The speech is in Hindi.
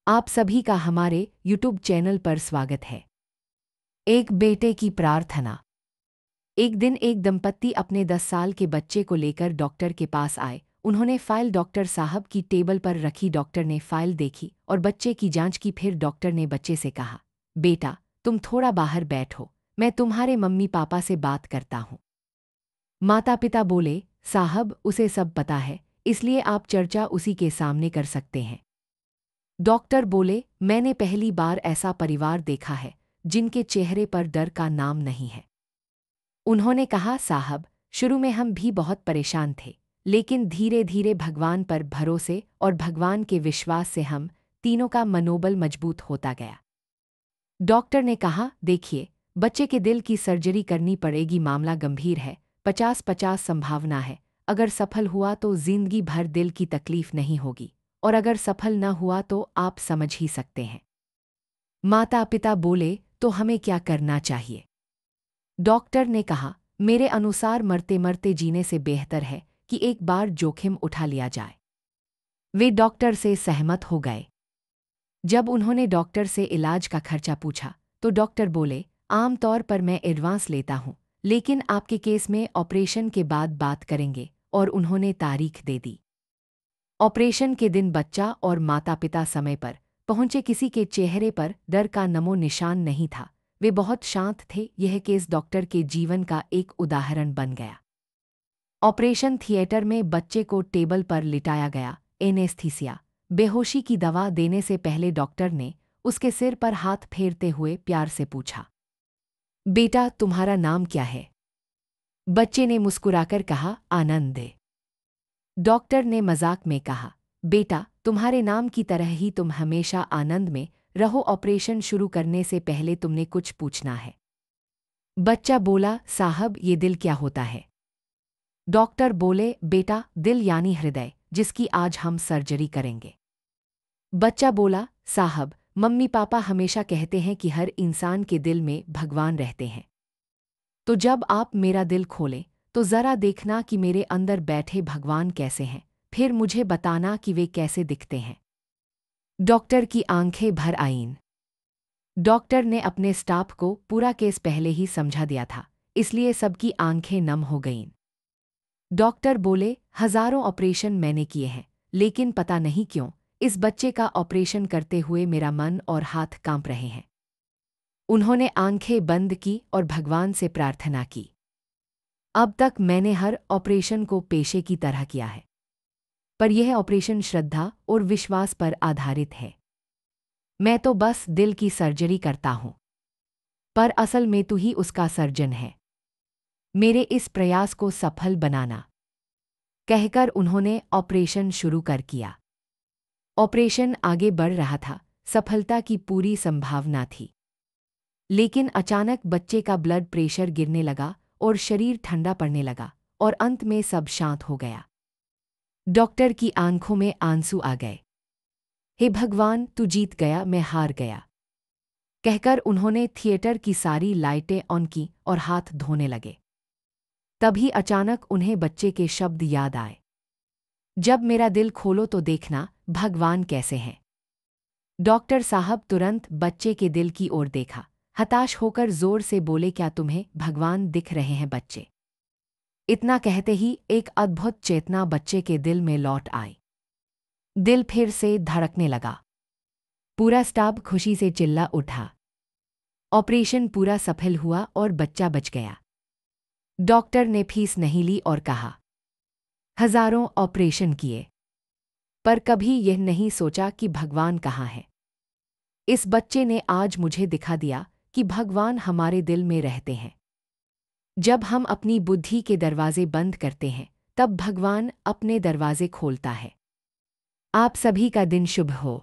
आप सभी का हमारे YouTube चैनल पर स्वागत है। एक बेटे की प्रार्थना। एक दिन एक दंपत्ति अपने 10 साल के बच्चे को लेकर डॉक्टर के पास आए। उन्होंने फाइल डॉक्टर साहब की टेबल पर रखी। डॉक्टर ने फाइल देखी और बच्चे की जांच की। फिर डॉक्टर ने बच्चे से कहा, बेटा तुम थोड़ा बाहर बैठो, मैं तुम्हारे मम्मी पापा से बात करता हूँ। माता पिता बोले, साहब उसे सब पता है, इसलिए आप चर्चा उसी के सामने कर सकते हैं। डॉक्टर बोले, मैंने पहली बार ऐसा परिवार देखा है जिनके चेहरे पर डर का नाम नहीं है। उन्होंने कहा, साहब शुरू में हम भी बहुत परेशान थे, लेकिन धीरे धीरे भगवान पर भरोसे और भगवान के विश्वास से हम तीनों का मनोबल मजबूत होता गया। डॉक्टर ने कहा, देखिए बच्चे के दिल की सर्जरी करनी पड़ेगी, मामला गंभीर है, 50-50 संभावना है। अगर सफल हुआ तो जिंदगी भर दिल की तकलीफ नहीं होगी, और अगर सफल न हुआ तो आप समझ ही सकते हैं। माता पिता बोले, तो हमें क्या करना चाहिए? डॉक्टर ने कहा, मेरे अनुसार मरते मरते जीने से बेहतर है कि एक बार जोखिम उठा लिया जाए। वे डॉक्टर से सहमत हो गए। जब उन्होंने डॉक्टर से इलाज का खर्चा पूछा तो डॉक्टर बोले, आमतौर पर मैं एडवांस लेता हूं, लेकिन आपके केस में ऑपरेशन के बाद बात करेंगे, और उन्होंने तारीख दे दी। ऑपरेशन के दिन बच्चा और माता पिता समय पर पहुंचे। किसी के चेहरे पर डर का नमो निशान नहीं था, वे बहुत शांत थे। यह केस डॉक्टर के जीवन का एक उदाहरण बन गया। ऑपरेशन थिएटर में बच्चे को टेबल पर लिटाया गया। एनेस्थीसिया बेहोशी की दवा देने से पहले डॉक्टर ने उसके सिर पर हाथ फेरते हुए प्यार से पूछा, बेटा तुम्हारा नाम क्या है? बच्चे ने मुस्कुराकर कहा, आनंद। डॉक्टर ने मजाक में कहा, बेटा तुम्हारे नाम की तरह ही तुम हमेशा आनंद में रहो। ऑपरेशन शुरू करने से पहले तुमने कुछ पूछना है। बच्चा बोला, साहब ये दिल क्या होता है? डॉक्टर बोले, बेटा दिल यानी हृदय, जिसकी आज हम सर्जरी करेंगे। बच्चा बोला, साहब मम्मी पापा हमेशा कहते हैं कि हर इंसान के दिल में भगवान रहते हैं, तो जब आप मेरा दिल खोलें तो ज़रा देखना कि मेरे अंदर बैठे भगवान कैसे हैं, फिर मुझे बताना कि वे कैसे दिखते हैं। डॉक्टर की आंखें भर आईं। डॉक्टर ने अपने स्टाफ को पूरा केस पहले ही समझा दिया था, इसलिए सबकी आंखें नम हो गईं। डॉक्टर बोले, हजारों ऑपरेशन मैंने किए हैं, लेकिन पता नहीं क्यों इस बच्चे का ऑपरेशन करते हुए मेरा मन और हाथ कांप रहे हैं। उन्होंने आंखें बंद की और भगवान से प्रार्थना की। अब तक मैंने हर ऑपरेशन को पेशे की तरह किया है, पर यह ऑपरेशन श्रद्धा और विश्वास पर आधारित है। मैं तो बस दिल की सर्जरी करता हूं, पर असल में तू ही उसका सर्जन है। मेरे इस प्रयास को सफल बनाना, कहकर उन्होंने ऑपरेशन शुरू कर किया। ऑपरेशन आगे बढ़ रहा था, सफलता की पूरी संभावना थी। लेकिन अचानक बच्चे का ब्लड प्रेशर गिरने लगा और शरीर ठंडा पड़ने लगा, और अंत में सब शांत हो गया। डॉक्टर की आंखों में आंसू आ गए। हे भगवान, तू जीत गया, मैं हार गया, कहकर उन्होंने थिएटर की सारी लाइटें ऑन की और हाथ धोने लगे। तभी अचानक उन्हें बच्चे के शब्द याद आए, जब मेरा दिल खोलो तो देखना भगवान कैसे हैं। डॉक्टर साहब तुरंत बच्चे के दिल की ओर देखा, हताश होकर जोर से बोले, क्या तुम्हें भगवान दिख रहे हैं बच्चे? इतना कहते ही एक अद्भुत चेतना बच्चे के दिल में लौट आई। दिल फिर से धड़कने लगा। पूरा स्टाफ खुशी से चिल्ला उठा। ऑपरेशन पूरा सफल हुआ और बच्चा बच गया। डॉक्टर ने फीस नहीं ली और कहा, हजारों ऑपरेशन किए, पर कभी यह नहीं सोचा कि भगवान कहाँ है। इस बच्चे ने आज मुझे दिखा दिया कि भगवान हमारे दिल में रहते हैं। जब हम अपनी बुद्धि के दरवाजे बंद करते हैं, तब भगवान अपने दरवाजे खोलता है। आप सभी का दिन शुभ हो।